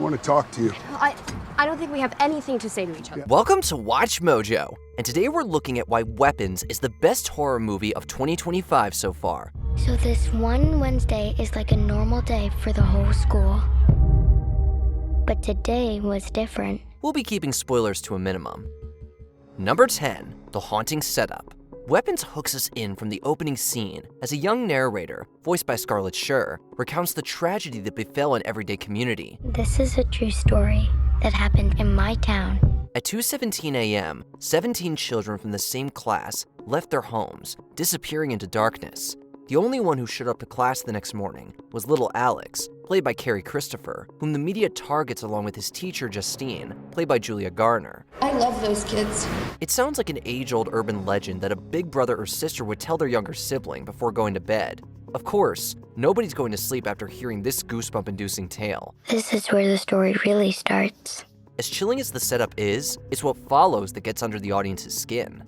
I want to talk to you. I don't think we have anything to say to each other. Welcome to Watch Mojo, and today we're looking at why Weapons is the best horror movie of 2025 so far. So this one Wednesday is like a normal day for the whole school. But today was different. We'll be keeping spoilers to a minimum. Number 10, The Haunting Setup. Weapons hooks us in from the opening scene as a young narrator, voiced by Scarlett Schur, recounts the tragedy that befell an everyday community. This is a true story that happened in my town. At 2:17 a.m., 17 children from the same class left their homes, disappearing into darkness. The only one who showed up to class the next morning was little Alex, played by Carrie Christopher, whom the media targets along with his teacher Justine, played by Julia Garner. I love those kids. It sounds like an age-old urban legend that a big brother or sister would tell their younger sibling before going to bed. Of course, nobody's going to sleep after hearing this goosebump-inducing tale. This is where the story really starts. As chilling as the setup is, it's what follows that gets under the audience's skin.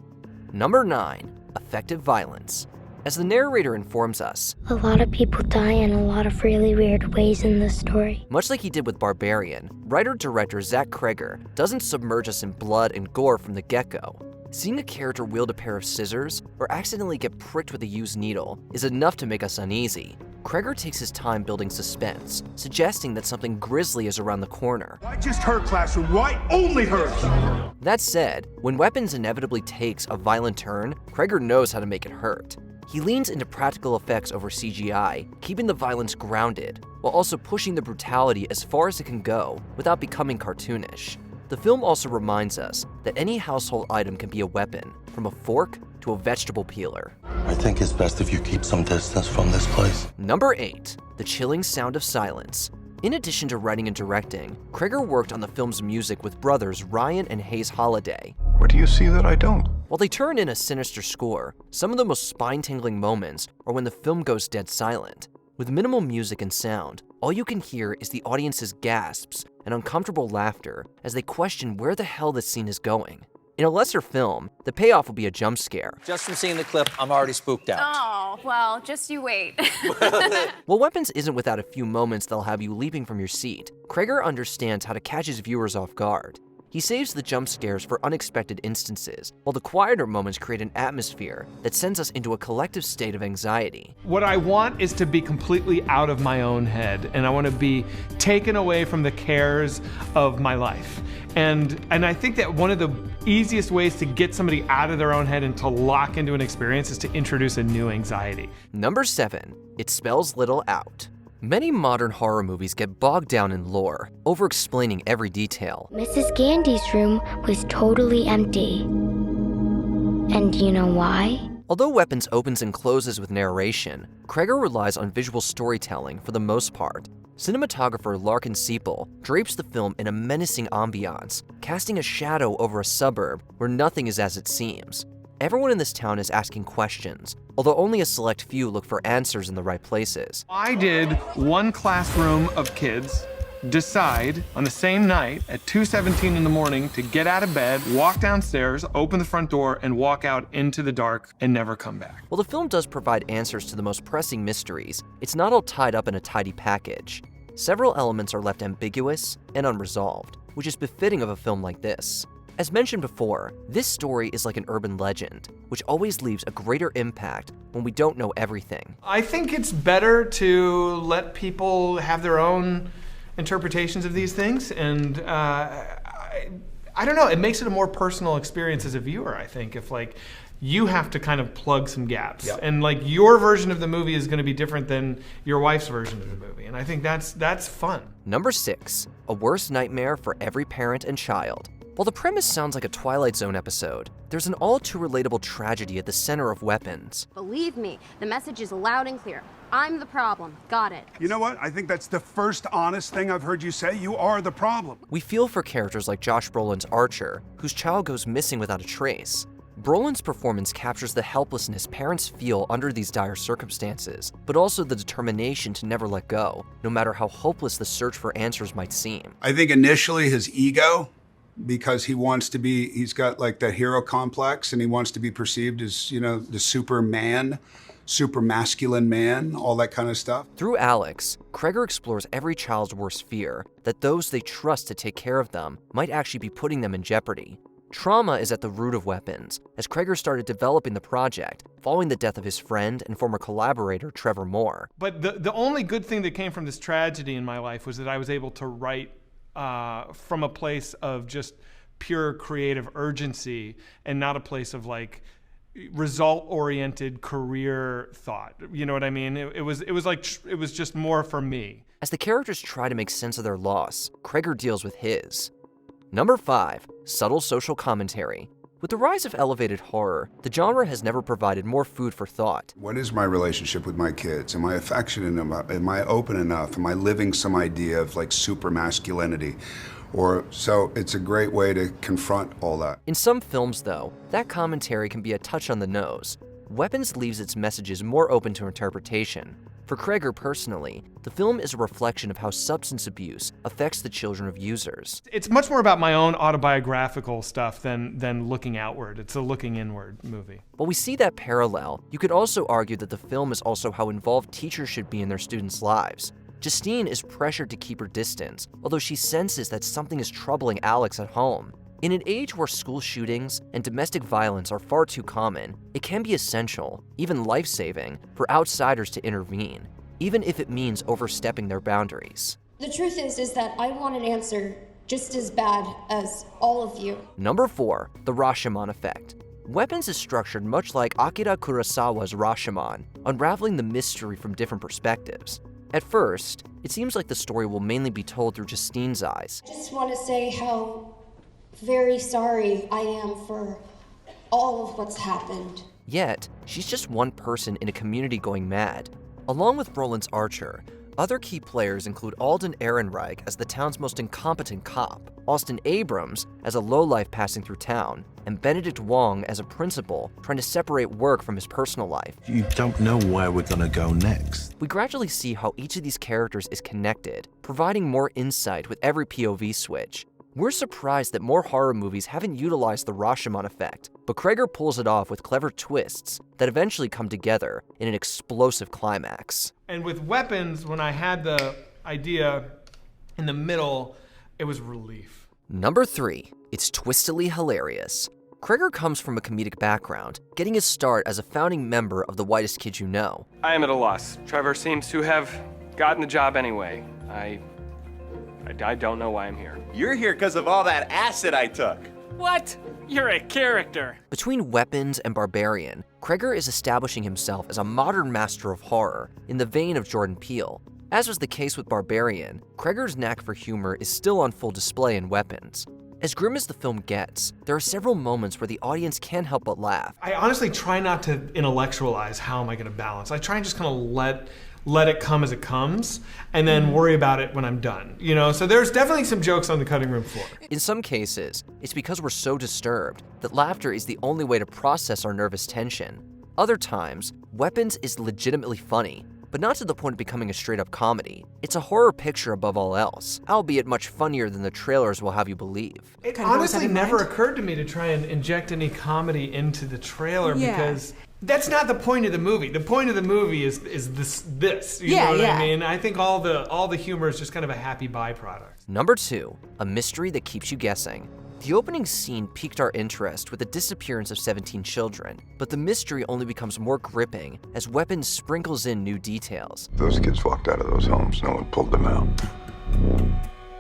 Number 9, Effective Violence. As the narrator informs us, A lot of people die in a lot of really weird ways in this story. much like he did with Barbarbian, writer-director Zach Cregger doesn't submerge us in blood and gore from the get-go. Seeing a character wield a pair of scissors or accidentally get pricked with a used needle is enough to make us uneasy. Cregger takes his time building suspense, suggesting that something grisly is around the corner. Why just her classroom? Why only hers? That said, when Weapons inevitably takes a violent turn, Cregger knows how to make it hurt. He leans into practical effects over CGI, keeping the violence grounded, while also pushing the brutality as far as it can go without becoming cartoonish. The film also reminds us that any household item can be a weapon, from a fork to a vegetable peeler. I think it's best if you keep some distance from this place. Number 8, The Chilling Sound of Silence. In addition to writing and directing, Cregger worked on the film's music with brothers Ryan and Hayes Holiday. What do you see that I don't? While they turn in a sinister score, some of the most spine-tingling moments are when the film goes dead silent. With minimal music and sound, all you can hear is the audience's gasps and uncomfortable laughter as they question where the hell this scene is going. In a lesser film, the payoff will be a jump scare. Just from seeing the clip, I'm already spooked out. Oh, well, just you wait. While Weapons isn't without a few moments that'll have you leaping from your seat, Cregger understands how to catch his viewers off guard. He saves the jump scares for unexpected instances, while the quieter moments create an atmosphere that sends us into a collective state of anxiety. What I want is to be completely out of my own head, and I want to be taken away from the cares of my life. And I think that one of the easiest ways to get somebody out of their own head and to lock into an experience is to introduce a new anxiety. Number 7, It Spells Little Out. Many modern horror movies get bogged down in lore, over-explaining every detail. Mrs. Gandy's room was totally empty. And do you know why? Although Weapons opens and closes with narration, Cregger relies on visual storytelling for the most part. Cinematographer Larkin Siepel drapes the film in a menacing ambiance, casting a shadow over a suburb where nothing is as it seems. Everyone in this town is asking questions, although only a select few look for answers in the right places. Why did one classroom of kids decide on the same night at 2:17 in the morning to get out of bed, walk downstairs, open the front door, and walk out into the dark and never come back? While the film does provide answers to the most pressing mysteries, it's not all tied up in a tidy package. Several elements are left ambiguous and unresolved, which is befitting of a film like this. As mentioned before, this story is like an urban legend, which always leaves a greater impact when we don't know everything. I think it's better to let people have their own interpretations of these things, and I don't know, it makes it a more personal experience as a viewer, I think, if like you have to kind of plug some gaps. Yep. And like your version of the movie is going to be different than your wife's version of the movie, and I think that's fun. Number 6, A Worst Nightmare for Every Parent and Child. While the premise sounds like a Twilight Zone episode, there's an all-too-relatable tragedy at the center of Weapons. Believe me, the message is loud and clear. I'm the problem. Got it. You know what? I think that's the first honest thing I've heard you say. You are the problem. We feel for characters like Josh Brolin's Archer, whose child goes missing without a trace. Brolin's performance captures the helplessness parents feel under these dire circumstances, but also the determination to never let go, no matter how hopeless the search for answers might seem. I think initially his ego, because he's got like that hero complex and he wants to be perceived as, you know, the Superman. super masculine man, all that kind of stuff. Through Alex, Cregger explores every child's worst fear, that those they trust to take care of them might actually be putting them in jeopardy. Trauma is at the root of Weapons, as Cregger started developing the project following the death of his friend and former collaborator Trevor Moore. But the only good thing that came from this tragedy in my life was that I was able to write from a place of just pure creative urgency and not a place of like result-oriented career thought. You know what I mean? It was just more for me. As the characters try to make sense of their loss, Cregger deals with his. Number 5, subtle social commentary. With the rise of elevated horror, the genre has never provided more food for thought. What is my relationship with my kids? Am I affectionate enough? Am I open enough? Am I living some idea of like super masculinity? So it's a great way to confront all that. In some films, though, that commentary can be a touch on the nose. Weapons leaves its messages more open to interpretation. For Cregger personally, the film is a reflection of how substance abuse affects the children of users. It's much more about my own autobiographical stuff than looking outward. It's a looking inward movie. While we see that parallel, you could also argue that the film is also how involved teachers should be in their students' lives. Justine is pressured to keep her distance, although she senses that something is troubling Alex at home. In an age where school shootings and domestic violence are far too common, it can be essential, even life-saving, for outsiders to intervene, even if it means overstepping their boundaries. The truth is that I want an answer just as bad as all of you. Number 4, the Rashomon Effect. Weapons is structured much like Akira Kurosawa's Rashomon, unraveling the mystery from different perspectives. At first, it seems like the story will mainly be told through Justine's eyes. I just want to say how very sorry I am for all of what's happened. Yet, she's just one person in a community going mad. Along with Brolin's Archer, other key players include Alden Ehrenreich as the town's most incompetent cop, Austin Abrams as a lowlife passing through town, and Benedict Wong as a principal trying to separate work from his personal life. You don't know where we're gonna go next. We gradually see how each of these characters is connected, providing more insight with every POV switch. We're surprised that more horror movies haven't utilized the Rashomon effect, but Cregger pulls it off with clever twists that eventually come together in an explosive climax. And with Weapons, when I had the idea in the middle, it was relief. Number 3, it's twistily hilarious. Cregger comes from a comedic background, getting his start as a founding member of the Whitest Kids You Know. I am at a loss. Trevor seems to have gotten the job anyway. I don't know why I'm here. You're here because of all that acid I took. What? You're a character. Between Weapons and Barbarian, Cregger is establishing himself as a modern master of horror in the vein of Jordan Peele. As was the case with Barbarian, Cregger's knack for humor is still on full display in Weapons. As grim as the film gets, there are several moments where the audience can't help but laugh. I honestly try not to intellectualize how am I gonna balance. I try and just kind of let it come as it comes, and then worry about it when I'm done. You know, so there's definitely some jokes on the cutting room floor. In some cases, it's because we're so disturbed that laughter is the only way to process our nervous tension. Other times, Weapons is legitimately funny, but not to the point of becoming a straight-up comedy. It's a horror picture above all else, albeit much funnier than the trailers will have you believe. It honestly never occurred to me to try and inject any comedy into the trailer because that's not the point of the movie. The point of the movie is this. You know what I mean? I think all the humor is just kind of a happy byproduct. Number 2, a mystery that keeps you guessing. The opening scene piqued our interest with the disappearance of 17 children, but the mystery only becomes more gripping as Weapons sprinkles in new details. Those kids walked out of those homes. No one pulled them out.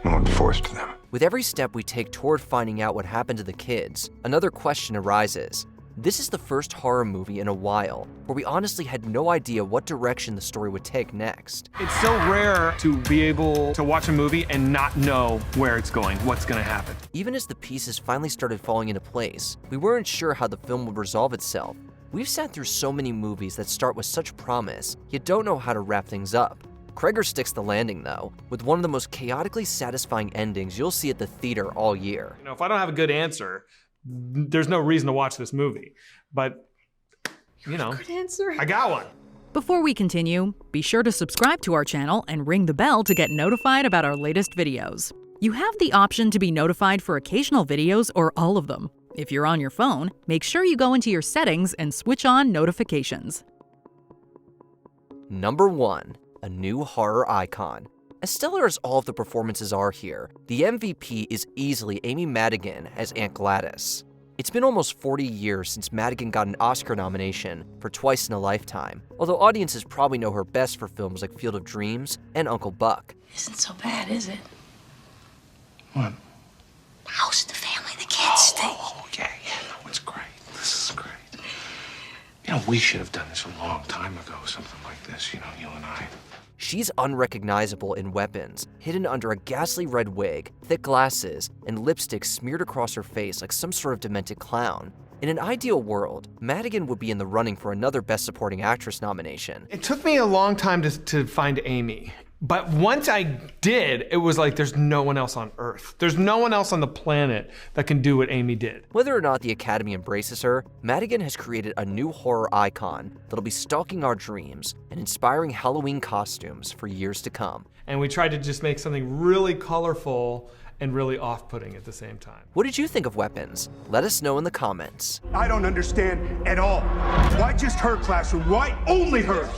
No one forced them. With every step we take toward finding out what happened to the kids, another question arises. This is the first horror movie in a while where we honestly had no idea what direction the story would take next. It's so rare to be able to watch a movie and not know where it's going, what's gonna happen. Even as the pieces finally started falling into place, we weren't sure how the film would resolve itself. We've sat through so many movies that start with such promise, yet don't know how to wrap things up. Cregger sticks the landing though, with one of the most chaotically satisfying endings you'll see at the theater all year. You know, if I don't have a good answer, there's no reason to watch this movie. But, you know, Good answer. I got one. Before we continue, be sure to subscribe to our channel and ring the bell to get notified about our latest videos. You have the option to be notified for occasional videos or all of them. If you're on your phone, make sure you go into your settings and switch on notifications. Number 1. A new horror icon. As stellar as all of the performances are here, the MVP is easily Amy Madigan as Aunt Gladys. It's been almost 40 years since Madigan got an Oscar nomination for Twice in a Lifetime, although audiences probably know her best for films like Field of Dreams and Uncle Buck. Isn't so bad, is it? What? House, the family, the kids stay. Oh, yeah, no, it's great. This is great. You know, we should have done this a long time ago, something like this, you know, you and I. She's unrecognizable in Weapons, hidden under a ghastly red wig, thick glasses, and lipstick smeared across her face like some sort of demented clown. In an ideal world, Madigan would be in the running for another Best Supporting Actress nomination. It took me a long time to find Amy. But once I did, it was like there's no one else on Earth. There's no one else on the planet that can do what Amy did. Whether or not the Academy embraces her, Madigan has created a new horror icon that'll be stalking our dreams and inspiring Halloween costumes for years to come. And we tried to just make something really colorful and really off-putting at the same time. What did you think of Weapons? Let us know in the comments. I don't understand at all. Why just her classroom? Why only her?